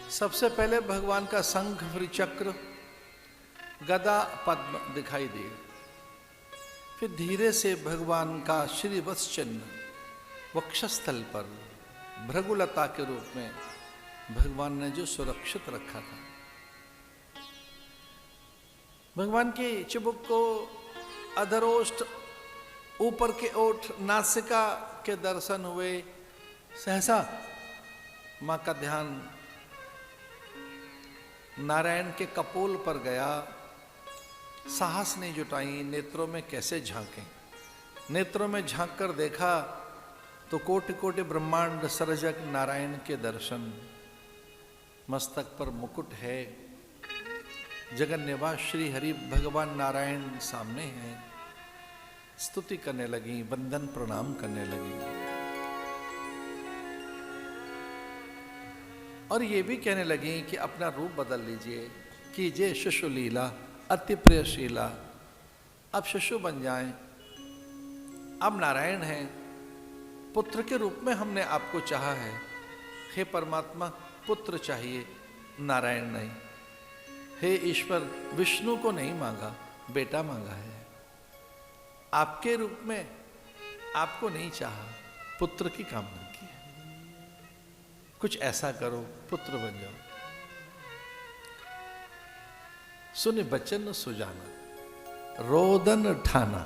सबसे पहले भगवान का शंख चक्र गदा पद्म दिखाई दिए, फिर धीरे से भगवान का श्रीवत्स चिन्ह वक्षस्थल पर भृगुलता के रूप में भगवान ने जो सुरक्षित रखा था। भगवान के चिबुक को, अधरोष्ठ, ऊपर के ओठ, नासिका के दर्शन हुए। सहसा मां का ध्यान नारायण के कपोल पर गया। साहस नहीं जुटाई, नेत्रों में कैसे झांकें। नेत्रों में झांक कर देखा तो कोटि कोटि ब्रह्मांड सर्जक नारायण के दर्शन। मस्तक पर मुकुट है, जगन निवास श्री हरि भगवान नारायण सामने हैं। स्तुति करने लगी, वंदन प्रणाम करने लगी और ये भी कहने लगी कि अपना रूप बदल लीजिए, कीजिए शिशु लीला अति प्रियशीला। अब शिशु बन जाएं, अब नारायण हैं, पुत्र के रूप में हमने आपको चाहा है। हे परमात्मा, पुत्र चाहिए, नारायण नहीं। हे ईश्वर, विष्णु को नहीं मांगा, बेटा मांगा है। आपके रूप में आपको नहीं चाहा, पुत्र की कामना की है। कुछ ऐसा करो, पुत्र बन जाओ। सुने बचन सुजाना, रोदन ठाना,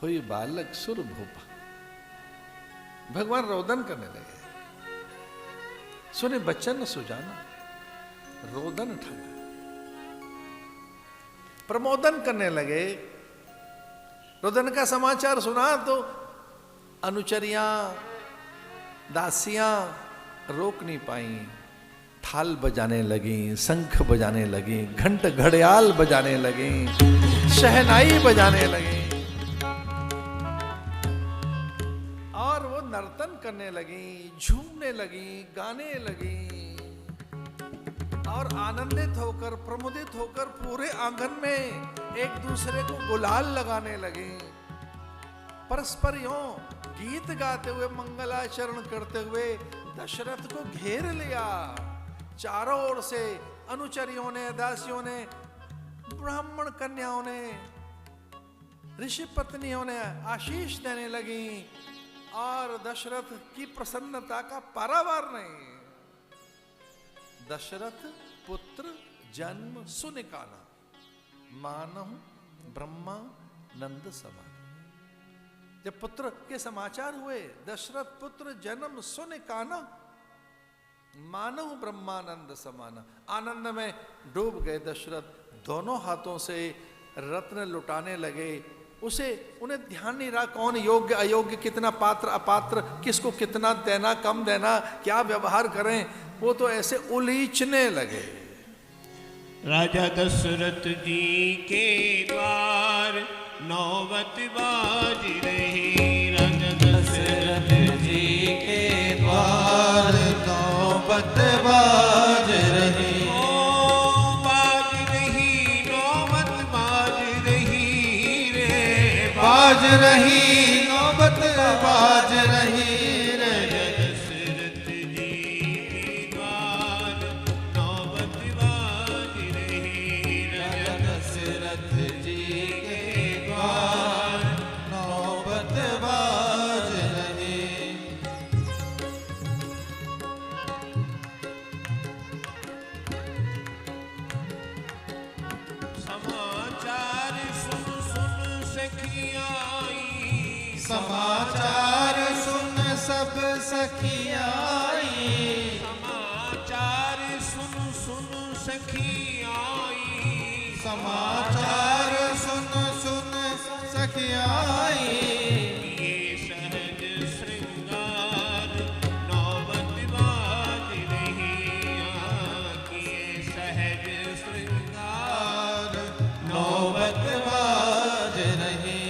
हुई बालक सुर भूपा। भगवान रोदन करने लगे। सुने बचन सुजाना, रोदन ठाना, प्रमोदन करने लगे। रोदन का समाचार सुना तो अनुचरियां, दासियां रोक नहीं पाई, थाल बजाने लगी, शंख बजाने लगी, घंट घड़ियाल बजाने लगी, शहनाई बजाने लगी और वो नर्तन करने लगी, झूमने लगी, गाने लगी और आनंदित होकर, प्रमुदित होकर पूरे आंगन में एक दूसरे को गुलाल लगाने लगे। परस्पर यों गीत गाते हुए, मंगलाचरण करते हुए दशरथ को घेर लिया। चारों ओर से अनुचरियों ने, दासियों ने, ब्राह्मण कन्याओं ने, ऋषि पत्नियों ने आशीष देने लगी और दशरथ की प्रसन्नता का पारावार नहीं। दशरथ पुत्र जन्म सुनिकाना, मानव ब्रह्मा नंद समान। जब पुत्र के समाचार हुए, दशरथ पुत्र जन्म सुनिकाना, मानव ब्रह्मानंद समाना। आनंद में डूब गए दशरथ, दोनों हाथों से रत्न लुटाने लगे। उन्हें ध्यान नहीं रहा कौन योग्य अयोग्य, कितना पात्र अपात्र, किसको कितना देना, कम देना, क्या व्यवहार करें। वो तो ऐसे उलीचने लगे। राजा दशरथ जी के द्वार नौबत बाज रही। राजा दशरथ जी के द्वार नौबत बाज रही। बाज रही नौबत, बाज रही रे, बाज रही नौबत, बाज रही रे। दशरथ जी के द्वार नौबत बाज रही। राजा दशरथ जी के द्वार नौबत बाज रही। समाचार सुन सुन सखियाँ आई। समाचार सुन सब सखियाँ आई। समाचार सुन सुन सखियाँ आई। समाचार सुन सुन सखियाँ आई। ये सहज श्रृंगार नौबत बाज रही। ये सहज श्रृंगार नौबत बाज रही।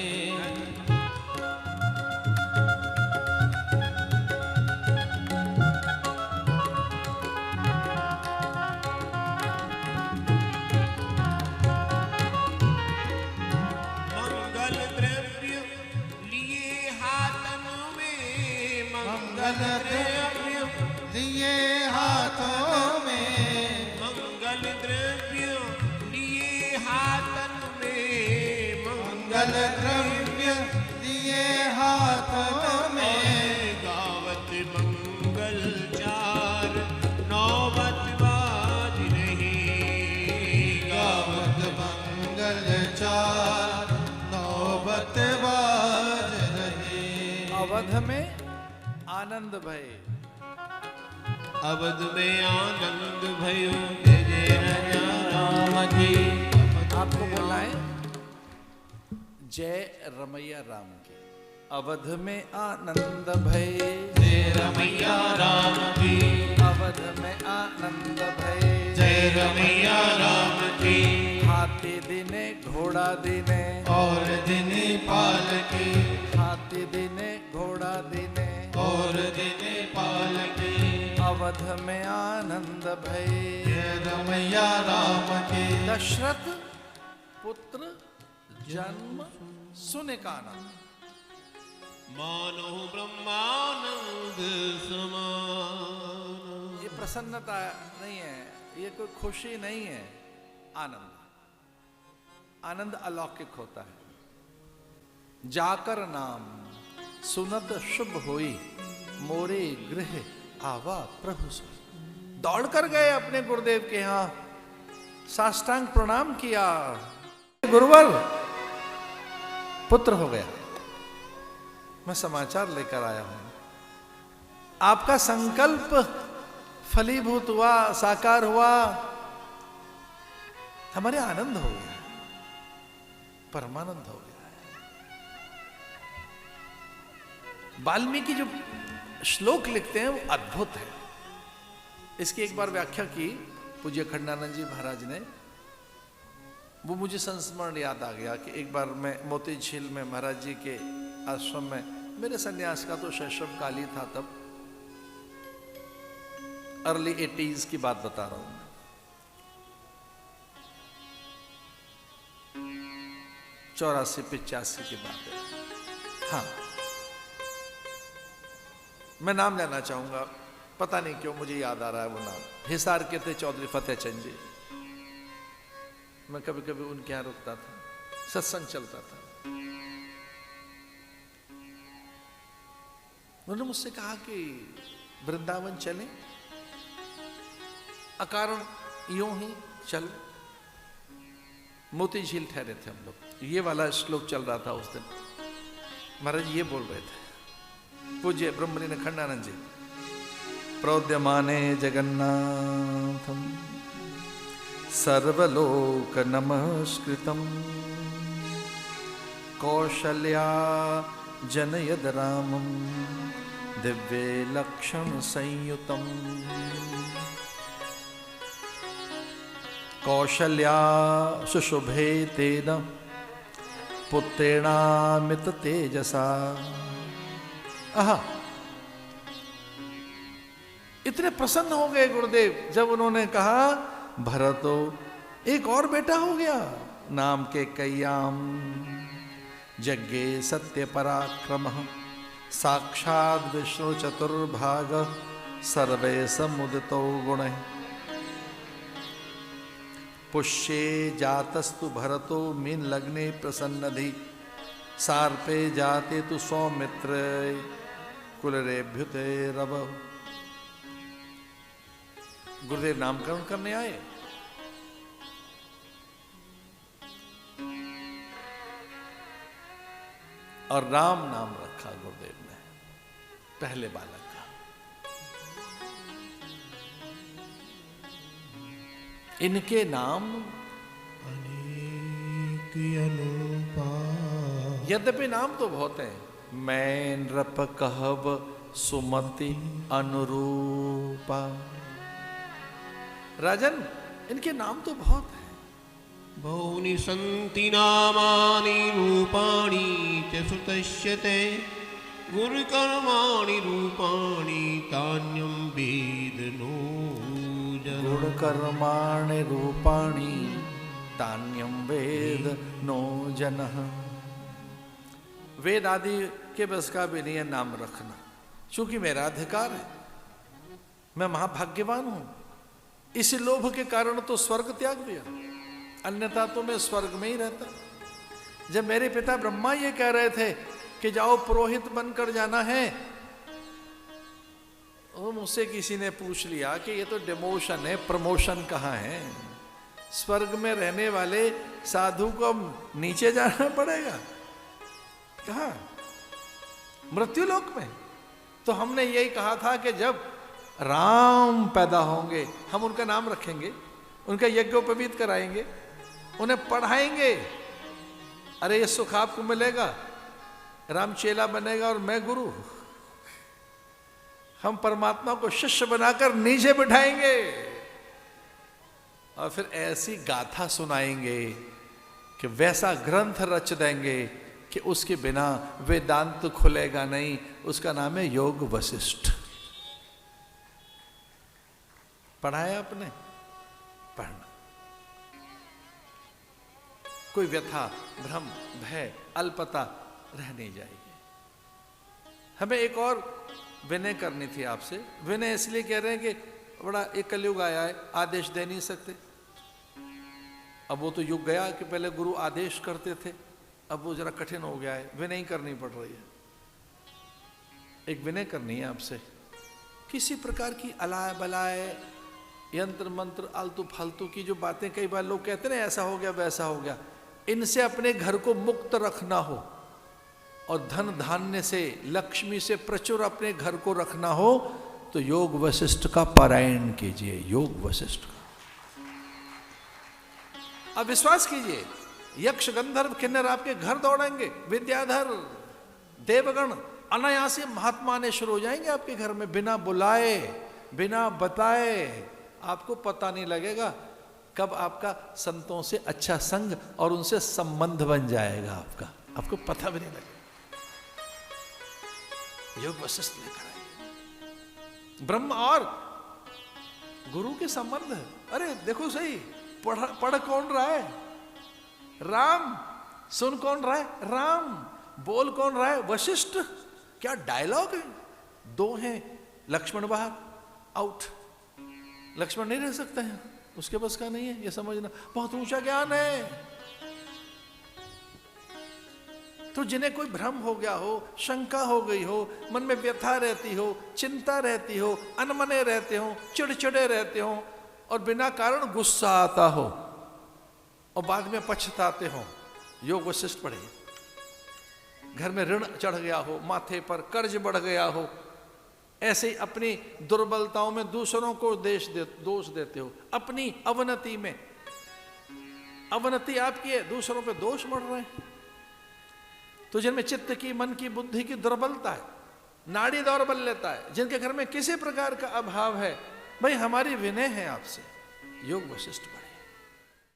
मंगल द्रव्य हाथन में मंगल द्रव्य दिए हाथन में, गावत मंगल चार नौबत बाज रही, गावत मंगल चार नौबत बाज रही। अवध में आनंद भय, अवध में आनंद भयो, जय जय राजा राम की। आपको बोलना है जय रमैया राम की। अवध में आनंद भय, जय रमैया राम की, अवध में आनंद भय, जय रमैया राम की। हाथी दिने घोड़ा दिने, और दिनी पालकी, हाथी दिने घोड़ा दिने, और दिनी पालकी। अवध में आनंद भय, जय रमैया राम की। दशरथ पुत्र जन्म सुने का आनंद, मानो ब्रह्मानंद समान। ये प्रसन्नता नहीं है, ये कोई खुशी नहीं है, आनंद। आनंद अलौकिक होता है। जाकर नाम सुनत शुभ होई, मोरे गृह आवा प्रभु सोई। दौड़ कर गए अपने गुरुदेव के यहां, साष्टांग प्रणाम किया। गुरुवर पुत्र हो गया, मैं समाचार लेकर आया हूं। आपका संकल्प फलीभूत हुआ, साकार हुआ, हमारे आनंद हो गया, परमानंद हो गया। वाल्मीकि जो श्लोक लिखते हैं वो अद्भुत है। इसकी एक बार व्याख्या की पूज्य खंडानंद जी महाराज ने, वो मुझे संस्मरण याद आ गया कि एक बार मैं मोती झील में महाराज जी के आश्रम में, मेरे सन्यास का तो शैशव काल ही था तब, अर्ली 80s की बात बता रहा हूं। 84-85 की बात है। हाँ, मैं नाम लेना चाहूंगा, पता नहीं क्यों मुझे याद आ रहा है वो नाम। हिसार के थे चौधरी फतेह चंद जी। मैं कभी कभी उनके यहां रुकता था, सत्संग चलता था। उन्होंने मुझसे कहा कि वृंदावन चलें, अकारण यूं ही चल। मोती झील ठहरे थे हम लोग, ये वाला श्लोक चल रहा था उस दिन। महाराज ये बोल रहे थे, पूज्य ब्रह्मलीन खंडानंद जी, प्रोद्यमाने जगन्नाथम सर्वलोक नमस्कृतम कौशल्या जनयद रामम दिव्ये लक्षण संयुतम। कौशल्या सुशुभे तेन पुत्रेणामित तेजसा। आहा, इतने प्रसन्न हो गए गुरुदेव जब उन्होंने कहा भरतो एक और बेटा हो गया, नाम के कय्याम यज्ञे सत्य पराक्रम साक्षात विष्णु चतुर्भाग सर्वे समुदितो गुण। पुष्ये जातस्तु भरतो मीन लग्ने प्रसन्नधि सार्पे जाते तु सौमित्र कुलरेभ्युते रव। गुरुदेव नामकरण करने आए, और राम नाम रखा गुरुदेव ने पहले बालक का। इनके नाम अनेक अनुपा। यद्यपि नाम तो बहुत हैं, मैं नृप कहब सुमति अनुरूपा। राजन, इनके नाम तो बहुत हैं। बहुनि सन्ति नामानि रूपाणि च सुतस्य ते गुरुकर्माणि रूपाणि तान्यं वेद नो जनः। गुणकर्माणि रूपाणि तान्यं वेद नो जनः। वेद आदि के बस का भी नहीं है नाम रखना, क्योंकि मेरा अधिकार है, मैं महाभाग्यवान हूं। इसी लोभ के कारण तो स्वर्ग त्याग दिया, अन्यथा तो मैं स्वर्ग में ही रहता। जब मेरे पिता ब्रह्मा ये कह रहे थे कि जाओ पुरोहित बनकर जाना है, और मुझसे किसी ने पूछ लिया कि ये तो डिमोशन है, प्रमोशन कहाँ है? स्वर्ग में रहने वाले साधु को अब नीचे जाना पड़ेगा, कहाँ? मृत्युलोक में। तो हमने यही कहा था कि जब राम पैदा होंगे हम उनका नाम रखेंगे, उनका यज्ञोपवीत कराएंगे, उन्हें पढ़ाएंगे। अरे ये सुख आपको मिलेगा, राम चेला बनेगा और मैं गुरु। हम परमात्मा को शिष्य बनाकर नीचे बिठाएंगे और फिर ऐसी गाथा सुनाएंगे कि वैसा ग्रंथ रच देंगे कि उसके बिना वेदांत खुलेगा नहीं। उसका नाम है योग वशिष्ठ। पढ़ाया आपने? पढ़ना। कोई व्यथा, भ्रम, भय, अल्पता रह नहीं जाएगी। हमें एक और विनय करनी थी आपसे। विनय इसलिए कह रहे हैं कि बड़ा एक कलयुग आया है, आदेश दे नहीं सकते। अब वो तो युग गया कि पहले गुरु आदेश करते थे, अब वो जरा कठिन हो गया है, विनय ही करनी पड़ रही है। एक विनय करनी है आपसे। किसी प्रकार की अलाय बलाय, यंत्र मंत्र, आलतू फालतू की जो बातें कई बार लोग कहते हैं ऐसा हो गया वैसा हो गया, इनसे अपने घर को मुक्त रखना हो और धन धान्य से, लक्ष्मी से प्रचुर अपने घर को रखना हो तो योग वशिष्ठ का पारायण कीजिए। योग वशिष्ठ का अब विश्वास कीजिए, यक्ष गंधर्व किन्नर आपके घर दौड़ेंगे, विद्याधर देवगण अनायासी महात्मा आने शुरू हो जाएंगे आपके घर में, बिना बुलाए, बिना बताए। आपको पता नहीं लगेगा कब आपका संतों से अच्छा संग और उनसे संबंध बन जाएगा आपको पता भी नहीं लगेगा। योग वशिष्ठ लेकर आए। ब्रह्म और गुरु के संबंध है। अरे देखो सही, पढ़ कौन रहा है? राम। सुन कौन रहा है? राम। बोल कौन रहा है? वशिष्ठ। क्या डायलॉग है? दो हैं, लक्ष्मण बाहर, आउट। लक्ष्मण नहीं रह सकते हैं, उसके बस का नहीं है, ये समझना। बहुत ऊंचा ज्ञान है। तो जिन्हें कोई भ्रम हो गया हो, शंका हो गई हो, मन में व्यथा रहती हो, चिंता रहती हो, अनमने रहते हो, चिड़चिड़े रहते हो और बिना कारण गुस्सा आता हो और बाद में पछताते हो, योग वशिष्ठ पढ़िए। घर में ऋण चढ़ गया हो, माथे पर कर्ज बढ़ गया हो, ऐसे ही अपनी दुर्बलताओं में दूसरों को दोष देते हो, अपनी अवनति में, अवनति आपकी है, दूसरों पे दोष मढ़ रहे हैं। तो जिनमें चित्त की, मन की, बुद्धि की दुर्बलता है, नाड़ी दौर्बल लेता है, जिनके घर में किसी प्रकार का अभाव है, भाई हमारी विनय है आपसे, योग वशिष्ठ पढ़।